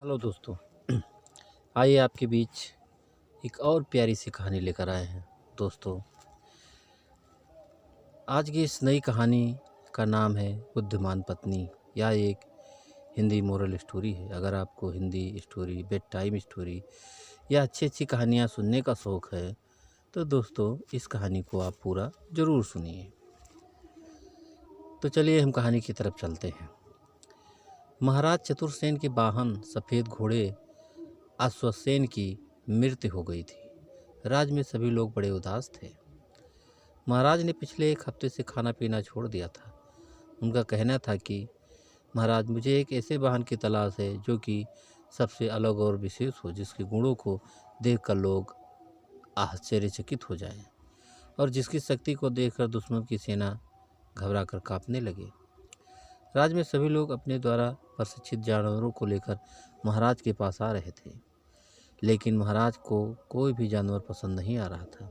Hello दोस्तों। आइए आपके बीच एक और प्यारी सी कहानी लेकर आए हैं। दोस्तों, आज की इस नई कहानी का नाम है बुद्धिमान पत्नी। यह एक हिंदी मोरल स्टोरी है। अगर आपको Hindi story, bed time story या अच्छी अच्छी कहानियाँ सुनने का शौक़ है तो दोस्तों इस कहानी को आप पूरा ज़रूर सुनिए। तो चलिए हम कहानी की तरफ चलते हैं। महाराज चतुरसेन के वाहन सफ़ेद घोड़े अश्वसेन की मृत्यु हो गई थी। राज्य में सभी लोग बड़े उदास थे। महाराज ने पिछले एक हफ्ते से खाना पीना छोड़ दिया था। उनका कहना था कि महाराज, मुझे एक ऐसे वाहन की तलाश है जो कि सबसे अलग और विशेष हो, जिसके गुणों को देखकर लोग आश्चर्यचकित हो जाएं और जिसकी शक्ति को देखकर दुश्मन की सेना घबरा कर कांपने लगे। राज्य में सभी लोग अपने द्वारा प्रशिक्षित जानवरों को लेकर महाराज के पास आ रहे थे, लेकिन महाराज को कोई भी जानवर पसंद नहीं आ रहा था।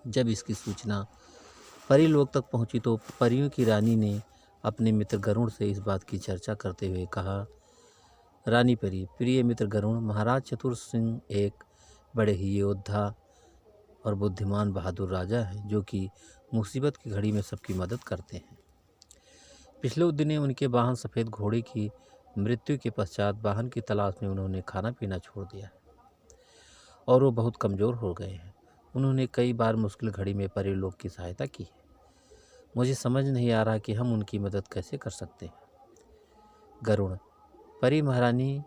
जब इसकी सूचना परी लोग तक पहुंची तो परियों की रानी ने अपने मित्र गरुड़ से इस बात की चर्चा करते हुए कहा, रानी परी, प्रिय मित्र गरुड़, महाराज चतुर सिंह एक बड़े ही योद्धा और बुद्धिमान बहादुर राजा हैं, जो कि मुसीबत की घड़ी में सबकी मदद करते हैं। पिछले दिनों उनके वाहन सफ़ेद घोड़े की मृत्यु के पश्चात वाहन की तलाश में उन्होंने खाना पीना छोड़ दिया और वो बहुत कमज़ोर हो गए हैं। उन्होंने कई बार मुश्किल घड़ी में परी लोग की सहायता की है। मुझे समझ नहीं आ रहा कि हम उनकी मदद कैसे कर सकते हैं। गरुड़, परी महारानी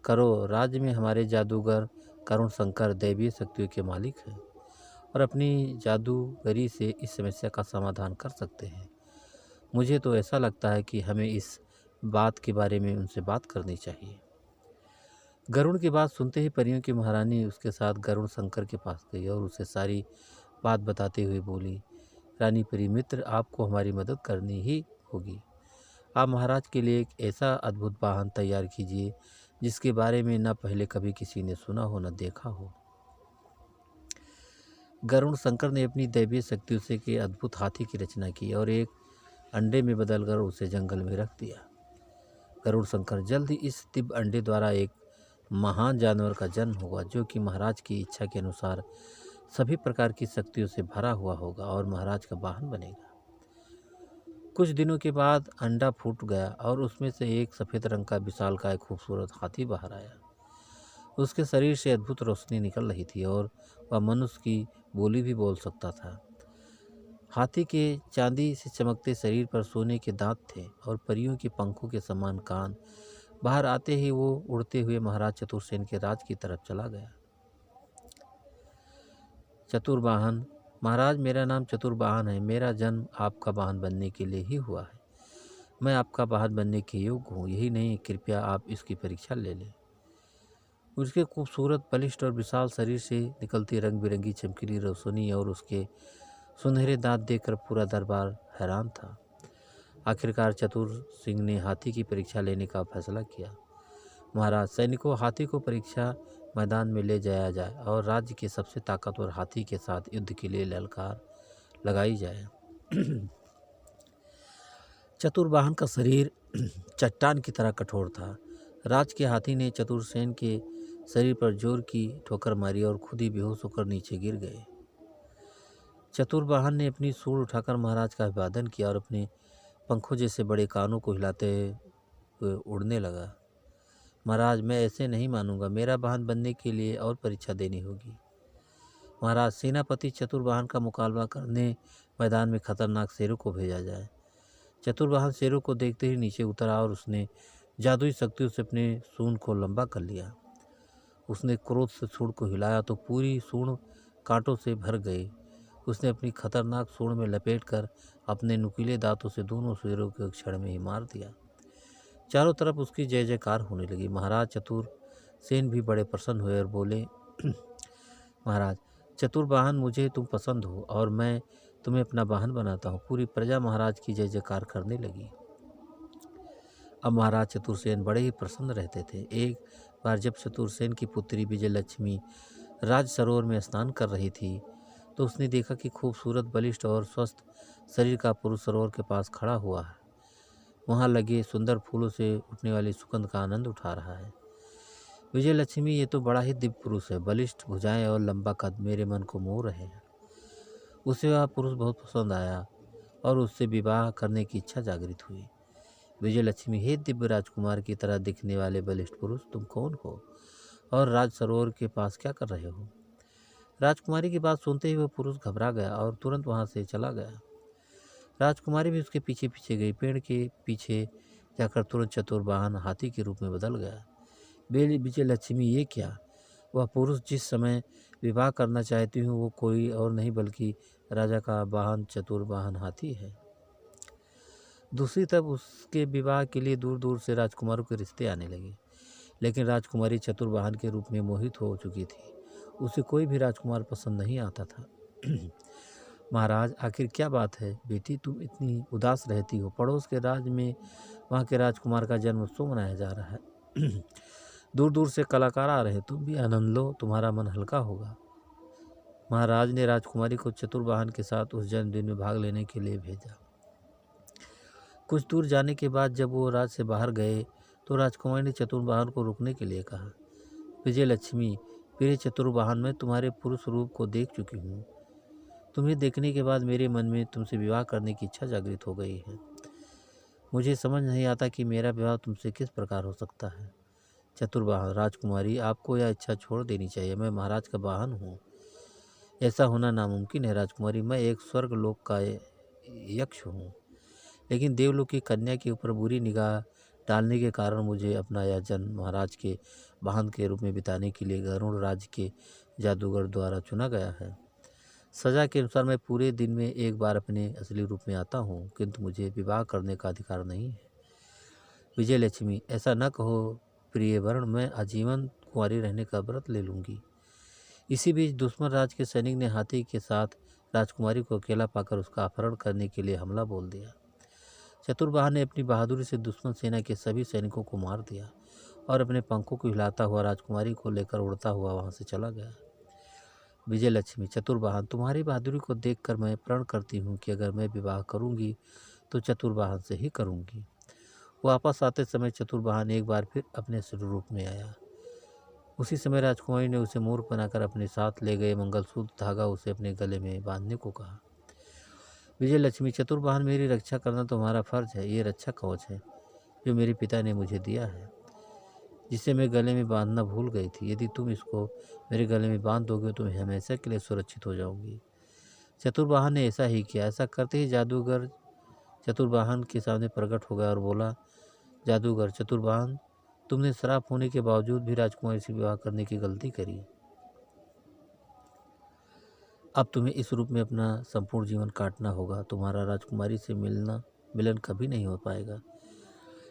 करो, राज्य में हमारे जादूगर करुण शंकर दैवीय शक्तियों के मालिक हैं और अपनी जादूगरी से इस समस्या का समाधान कर सकते हैं। मुझे तो ऐसा लगता है कि हमें इस बात के बारे में उनसे बात करनी चाहिए। गरुड़ की बात सुनते ही परियों की महारानी उसके साथ गरुड़ शंकर के पास गई और उसे सारी बात बताते हुए बोली, रानी परी मित्र, आपको हमारी मदद करनी ही होगी। आप महाराज के लिए एक ऐसा अद्भुत वाहन तैयार कीजिए जिसके बारे में न पहले कभी किसी ने सुना हो न देखा हो। गरुड़ शंकर ने अपनी दैवीय शक्तियों से के अद्भुत हाथी की रचना की और एक अंडे में बदलकर उसे जंगल में रख दिया। गरुड़ शंकर, जल्द ही इस दिव्य अंडे द्वारा एक महान जानवर का जन्म होगा जो कि महाराज की इच्छा के अनुसार सभी प्रकार की शक्तियों से भरा हुआ होगा और महाराज का वाहन बनेगा। कुछ दिनों के बाद अंडा फूट गया और उसमें से एक सफ़ेद रंग का विशालकाय खूबसूरत हाथी बाहर आया। उसके शरीर से अद्भुत रोशनी निकल रही थी और वह मनुष्य की बोली भी बोल सकता था। हाथी के चांदी से चमकते शरीर पर सोने के दांत थे और परियों के पंखों के समान कान। बाहर आते ही वो उड़ते हुए महाराज चतुरसेन के राज की तरफ चला गया। चतुर्वाहन, महाराज, मेरा नाम चतुर्वाहन है। मेरा जन्म आपका वाहन बनने के लिए ही हुआ है। मैं आपका वाहन बनने के योग्य हूँ, यही नहीं, कृपया आप इसकी परीक्षा ले लें। उसके खूबसूरत, बलिष्ठ और विशाल शरीर से निकलती रंग बिरंगी चमकीली रोशनी और उसके सुनहरे दांत देखकर पूरा दरबार हैरान था। आखिरकार चतुर सिंह ने हाथी की परीक्षा लेने का फैसला किया। महाराज, सैनिकों, हाथी को परीक्षा मैदान में ले जाया जाए और राज्य के सबसे ताकतवर हाथी के साथ युद्ध के लिए ललकार लगाई जाए। चतुर्वाहन का शरीर चट्टान की तरह कठोर था। राज के हाथी ने चतुरसेन के शरीर पर जोर की ठोकर मारी और खुद ही बेहोश होकर नीचे गिर गए। चतुर्वाहन ने अपनी सूंड उठाकर महाराज का अभिवादन किया और अपने पंखों जैसे बड़े कानों को हिलाते हुए उड़ने लगा। महाराज, मैं ऐसे नहीं मानूंगा, मेरा वाहन बनने के लिए और परीक्षा देनी होगी। महाराज, सेनापति चतुर्वाहन का मुकाबला करने मैदान में खतरनाक शेरों को भेजा जाए। चतुर्वाहन शेरों को देखते ही नीचे उतरा और उसने जादुई शक्तियों से अपने सूंड को लंबा कर लिया। उसने क्रोध से सूंड को हिलाया तो पूरी सूंड कांटों से भर गई। उसने अपनी खतरनाक सूंड में लपेटकर अपने नुकीले दांतों से दोनों शेरों को एक क्षण में ही मार दिया। चारों तरफ उसकी जय जयकार होने लगी। महाराज चतुरसेन भी बड़े प्रसन्न हुए और बोले, महाराज चतुर्वाहन, मुझे तुम पसंद हो और मैं तुम्हें अपना वाहन बनाता हूँ। पूरी प्रजा महाराज की जय जयकार करने लगी। अब महाराज चतुरसेन बड़े ही प्रसन्न रहते थे। एक बार जब चतुरसेन की पुत्री विजयलक्ष्मी राज सरोवर में स्नान कर रही थी तो उसने देखा कि खूबसूरत, बलिष्ठ और स्वस्थ शरीर का पुरुष सरोवर के पास खड़ा हुआ है। वहाँ लगे सुंदर फूलों से उठने वाली सुगंध का आनंद उठा रहा है। विजयलक्ष्मी, ये तो बड़ा ही दिव्य पुरुष है, बलिष्ठ भुजाएं और लंबा कद मेरे मन को मोह रहे हैं। उसे वह पुरुष बहुत पसंद आया और उससे विवाह करने की इच्छा जागृत हुई। विजयलक्ष्मी, हे दिव्य राजकुमार की तरह दिखने वाले बलिष्ठ पुरुष, तुम कौन हो और राज सरोवर के पास क्या कर रहे हो? राजकुमारी की बात सुनते ही वह पुरुष घबरा गया और तुरंत वहां से चला गया। राजकुमारी भी उसके पीछे पीछे गई। पेड़ के पीछे जाकर तुरंत चतुर्वाहन हाथी के रूप में बदल गया। विजयलक्ष्मी, ये क्या? वह पुरुष जिस समय विवाह करना चाहती हूँ वो कोई और नहीं बल्कि राजा का वाहन चतुर्वाहन हाथी है। दूसरी तरफ उसके विवाह के लिए दूर दूर से राजकुमारों के रिश्ते आने लगे, लेकिन राजकुमारी चतुर्वाहन के रूप में मोहित हो चुकी थी। उसे कोई भी राजकुमार पसंद नहीं आता था। महाराज, आखिर क्या बात है बेटी, तुम इतनी उदास रहती हो? पड़ोस के राज में वहाँ के राजकुमार का जन्म उत्सव मनाया जा रहा है। दूर दूर से कलाकार आ रहे हैं, तुम भी आनंद लो, तुम्हारा मन हल्का होगा। महाराज ने राजकुमारी को चतुर्वाहन के साथ उस जन्मदिन में भाग लेने के लिए भेजा। कुछ दूर जाने के बाद जब वो राज से बाहर गए तो राजकुमारी ने चतुर्वाहन को रुकने के लिए कहा। विजयलक्ष्मी, प्रिय चतुर्वाहन, मैं तुम्हारे पुरुष रूप को देख चुकी हूँ। तुम्हें देखने के बाद मेरे मन में तुमसे विवाह करने की इच्छा जागृत हो गई है। मुझे समझ नहीं आता कि मेरा विवाह तुमसे किस प्रकार हो सकता है। चतुर्वाहन, राजकुमारी, आपको यह इच्छा छोड़ देनी चाहिए। मैं महाराज का वाहन हूँ, ऐसा होना नामुमकिन है। राजकुमारी, मैं एक स्वर्ग लोक का यक्ष हूँ, लेकिन देवलोक की कन्या के ऊपर बुरी निगाह डालने के कारण मुझे अपना यह जन्म महाराज के वाहन के रूप में बिताने के लिए गरुड़ राज्य के जादूगर द्वारा चुना गया है। सजा के अनुसार मैं पूरे दिन में एक बार अपने असली रूप में आता हूँ, किंतु मुझे विवाह करने का अधिकार नहीं है। विजयलक्ष्मी, ऐसा न कहो प्रिय वर्ण, मैं आजीवन कुंवारी रहने का व्रत ले लूँगी। इसी बीच दुश्मन राज के सैनिक ने हाथी के साथ राजकुमारी को अकेला पाकर उसका अपहरण करने के लिए हमला बोल दिया। चतुर्वाहन ने अपनी बहादुरी से दुश्मन सेना के सभी सैनिकों को मार दिया और अपने पंखों को हिलाता हुआ राजकुमारी को लेकर उड़ता हुआ वहां से चला गया। विजयलक्ष्मी, चतुर्वाहन, तुम्हारी बहादुरी को देखकर मैं प्रण करती हूँ कि अगर मैं विवाह करूँगी तो चतुर्वाहन से ही करूँगी। वापस आते समय चतुर्वाहन एक बार फिर अपने असली रूप में आया। उसी समय राजकुमारी ने उसे मूर्ख बनाकर अपने साथ ले गए मंगलसूत्र धागा उसे अपने गले में बांधने को कहा। विजयलक्ष्मी, चतुर्वाहन, मेरी रक्षा करना तुम्हारा फर्ज है। ये रक्षा कवच है जो मेरे पिता ने मुझे दिया है, जिसे मैं गले में बांधना भूल गई थी। यदि तुम इसको मेरे गले में बांध दोगे तो मैं हमेशा के लिए सुरक्षित हो जाऊंगी। चतुर्वाहन ने ऐसा ही किया। ऐसा करते ही जादूगर चतुर्वाहन के सामने प्रकट हो गया और बोला, जादूगर चतुर्वाहन, तुमने श्राप होने के बावजूद भी राजकुमारी से विवाह करने की गलती करी। अब तुम्हें इस रूप में अपना संपूर्ण जीवन काटना होगा। तुम्हारा राजकुमारी से मिलन कभी नहीं हो पाएगा।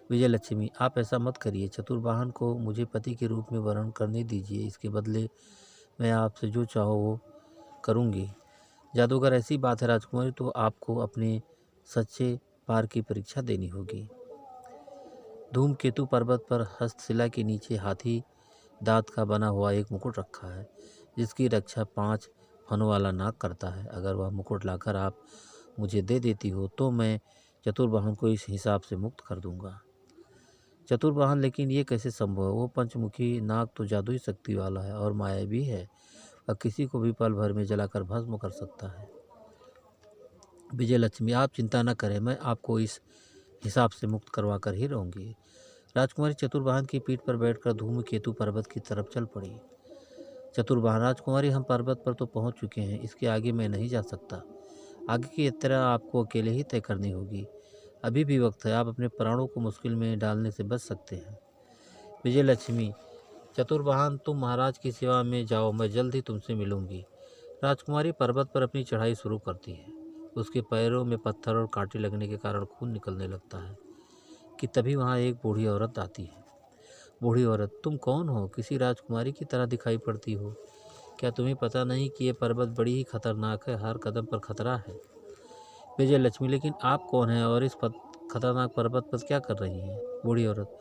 विजयलक्ष्मी, आप ऐसा मत करिए। चतुर्वाहन को मुझे पति के रूप में वर्ण करने दीजिए। इसके बदले मैं आपसे जो चाहो वो करूँगी। जादूगर, ऐसी बात है राजकुमारी, तो आपको अपने सच्चे पार की परीक्षा देनी होगी। धूमकेतु पर्वत पर हस्तशिला के नीचे हाथी दांत का बना हुआ एक मुकुट रखा है, जिसकी रक्षा 5 फनों वाला नाग करता है। अगर वह मुकुट लाकर आप मुझे दे देती हो तो मैं चतुर्वाहन को इस हिसाब से मुक्त कर दूंगा। चतुर्वाहन, लेकिन ये कैसे संभव है? वो पंचमुखी नाग तो जादुई शक्ति वाला है और मायावी है। वह किसी को भी पल भर में जलाकर भस्म कर सकता है। विजयलक्ष्मी, आप चिंता न करें, मैं आपको इस हिसाब से मुक्त करवा कर ही रहूंगी। राजकुमारी चतुर्वाहन की पीठ पर बैठकर धूमकेतु पर्वत की तरफ चल पड़ी। चतुर्वाहन, राजकुमारी, हम पर्वत पर तो पहुंच चुके हैं, इसके आगे मैं नहीं जा सकता। आगे की यात्रा आपको अकेले ही तय करनी होगी। अभी भी वक्त है, आप अपने प्राणों को मुश्किल में डालने से बच सकते हैं। विजयलक्ष्मी, चतुर्वाहन, तुम महाराज की सेवा में जाओ, मैं जल्द ही तुमसे मिलूंगी। राजकुमारी पर्वत पर अपनी चढ़ाई शुरू करती है। उसके पैरों में पत्थर और कांटे लगने के कारण खून निकलने लगता है कि तभी वहाँ एक बूढ़ी औरत आती है। बूढ़ी औरत, तुम कौन हो? किसी राजकुमारी की तरह दिखाई पड़ती हो। क्या तुम्हें पता नहीं कि यह पर्वत बड़ी ही खतरनाक है, हर कदम पर खतरा है? विजयलक्ष्मी, लेकिन आप कौन हैं और इस खतरनाक पर्वत पर क्या कर रही हैं? बूढ़ी औरत,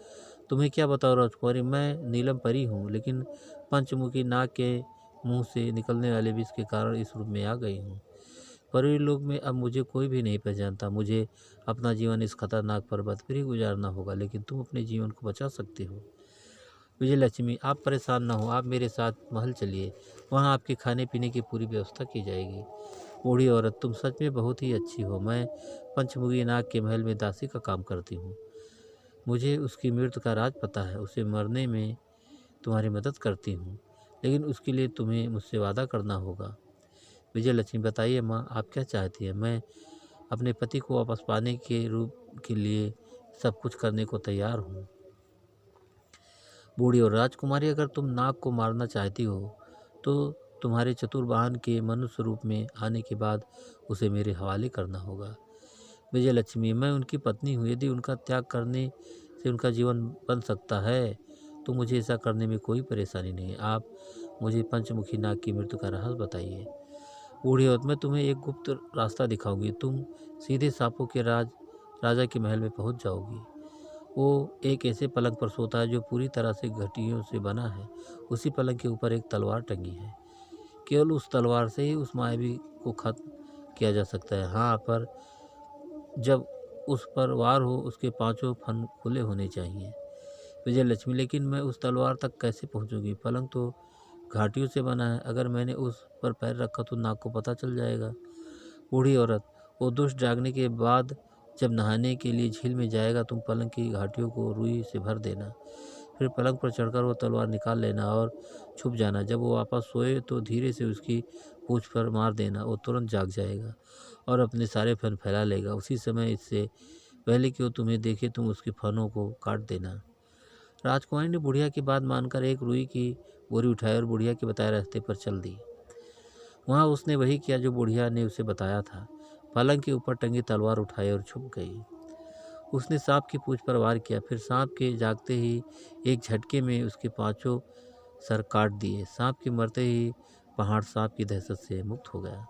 तुम्हें क्या बताओ राजकुमारी, मैं नीलम परी हूँ, लेकिन पंचमुखी नाग के मुंह से निकलने वाले विष के कारण इस रूप में आ गई हूँ। परी लोक में अब मुझे कोई भी नहीं पहचानता। मुझे अपना जीवन इस खतरनाक पर्वत पर ही गुजारना होगा, लेकिन तुम अपने जीवन को बचा सकते हो। विजयलक्ष्मी, आप परेशान ना हो, आप मेरे साथ महल चलिए, वहाँ आपके खाने पीने की पूरी व्यवस्था की जाएगी। बूढ़ी औरत, तुम सच में बहुत ही अच्छी हो। मैं पंचमुखी नाग के महल में दासी का काम करती हूँ। मुझे उसकी मृत्यु का राज पता है। उसे मरने में तुम्हारी मदद करती हूँ, लेकिन उसके लिए तुम्हें मुझसे वादा करना होगा। विजयलक्ष्मी, बताइए माँ, आप क्या चाहती हैं? मैं अपने पति को वापस पाने के रूप के लिए सब कुछ करने को तैयार हूँ। बूढ़ी और राजकुमारी, अगर तुम नाग को मारना चाहती हो तो तुम्हारे चतुर्वाहन के मनुष्य रूप में आने के बाद उसे मेरे हवाले करना होगा। विजयलक्ष्मी, मैं उनकी पत्नी हूँ। यदि उनका त्याग करने से उनका जीवन बन सकता है तो मुझे ऐसा करने में कोई परेशानी नहीं है। आप मुझे पंचमुखी नाग की मृत्यु का रहस्य बताइए। बूढ़ी औरत, मैं तुम्हें एक गुप्त रास्ता दिखाऊंगी। तुम सीधे सांपों के राजा के महल में पहुंच जाओगी। वो एक ऐसे पलंग पर सोता है जो पूरी तरह से घटियों से बना है। उसी पलंग के ऊपर एक तलवार टंगी है। केवल उस तलवार से ही उस मायावी को खत्म किया जा सकता है। हाँ, पर जब उस पर वार हो उसके पांचों फन खुले होने चाहिए। विजयलक्ष्मी, लेकिन मैं उस तलवार तक कैसे पहुंचूंगी? पलंग तो घाटियों से बना है। अगर मैंने उस पर पैर रखा तो नाग को पता चल जाएगा। बूढ़ी औरत, वो दुष्ट जागने के बाद जब नहाने के लिए झील में जाएगा तुम पलंग की घाटियों को रुई से भर देना। फिर पलंग पर चढ़कर वो तलवार निकाल लेना और छुप जाना। जब वो वापस सोए तो धीरे से उसकी पूंछ पर मार देना। वो तुरंत जाग जाएगा और अपने सारे फन फैला लेगा। उसी समय, इससे पहले कि वो तुम्हें देखे, तुम उसके फनों को काट देना। राजकुमारी ने बुढ़िया की बात मानकर एक रुई की बोरी उठाई और बुढ़िया के बताए रास्ते पर चल दी। वहाँ उसने वही किया जो बुढ़िया ने उसे बताया था। पलंग के ऊपर टंगी तलवार उठाई और छुप गई। उसने सांप की पूंछ पर वार किया। फिर सांप के जागते ही एक झटके में उसके पांचों सर काट दिए। सांप के मरते ही पहाड़ सांप की दहशत से मुक्त हो गया।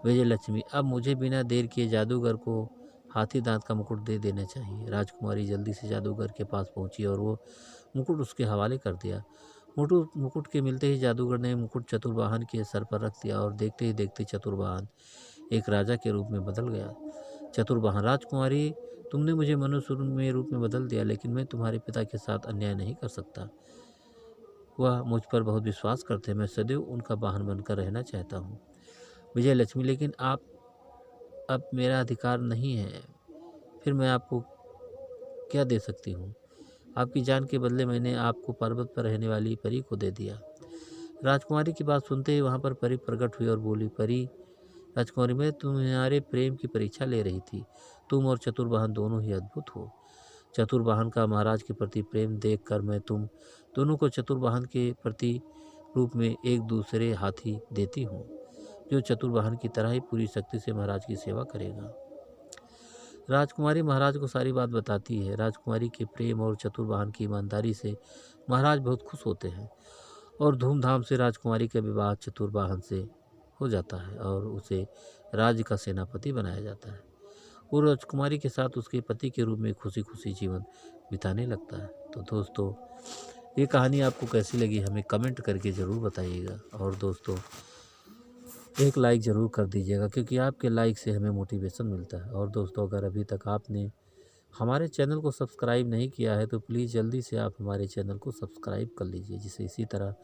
विजयलक्ष्मी, अब मुझे बिना देर किए जादूगर को हाथी दांत का मुकुट दे देना चाहिए। राजकुमारी जल्दी से जादूगर के पास पहुंची और वो मुकुट उसके हवाले कर दिया। मुकुट के मिलते ही जादूगर ने मुकुट चतुर्वाहन के सर पर रख दिया और देखते ही देखते चतुर्वाहन एक राजा के रूप में बदल गया। चतुर्वाहन, राजकुमारी, तुमने मुझे मनुष्य में रूप में बदल दिया, लेकिन मैं तुम्हारे पिता के साथ अन्याय नहीं कर सकता। वह मुझ पर बहुत विश्वास करते हैं। मैं सदैव उनका वाहन बनकर रहना चाहता हूँ। विजयलक्ष्मी, लेकिन आप अब मेरा अधिकार नहीं है। फिर मैं आपको क्या दे सकती हूँ? आपकी जान के बदले मैंने आपको पर्वत पर रहने वाली परी को दे दिया। राजकुमारी की बात सुनते ही वहाँ पर परी प्रकट हुई और बोली, परी, राजकुमारी, मैं तुम्हारे प्रेम की परीक्षा ले रही थी। तुम और चतुर्वाहन दोनों ही अद्भुत हो। चतुर्वाहन का महाराज के प्रति प्रेम देखकर मैं तुम दोनों को चतुर्वाहन के प्रति रूप में एक दूसरे हाथी देती हूँ, जो चतुर्वाहन की तरह ही पूरी शक्ति से महाराज की सेवा करेगा। राजकुमारी महाराज को सारी बात बताती है। राजकुमारी के प्रेम और चतुर्वाहन की ईमानदारी से महाराज बहुत खुश होते हैं और धूमधाम से राजकुमारी का विवाह चतुर्वाहन से हो जाता है और उसे राज्य का सेनापति बनाया जाता है। वो राजकुमारी के साथ उसके पति के रूप में खुशी खुशी जीवन बिताने लगता है। तो दोस्तों, ये कहानी आपको कैसी लगी हमें कमेंट करके ज़रूर बताइएगा और दोस्तों एक लाइक ज़रूर कर दीजिएगा, क्योंकि आपके लाइक से हमें मोटिवेशन मिलता है। और दोस्तों, अगर अभी तक आपने हमारे चैनल को सब्सक्राइब नहीं किया है तो प्लीज़ जल्दी से आप हमारे चैनल को सब्सक्राइब कर लीजिए, जिससे इसी तरह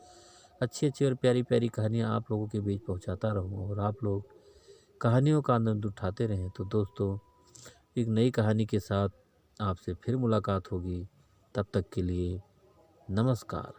अच्छी अच्छी और प्यारी प्यारी कहानियाँ आप लोगों के बीच पहुँचाता रहूँ और आप लोग कहानियों का आनंद उठाते रहें। तो दोस्तों, एक नई कहानी के साथ आपसे फिर मुलाकात होगी। तब तक के लिए नमस्कार।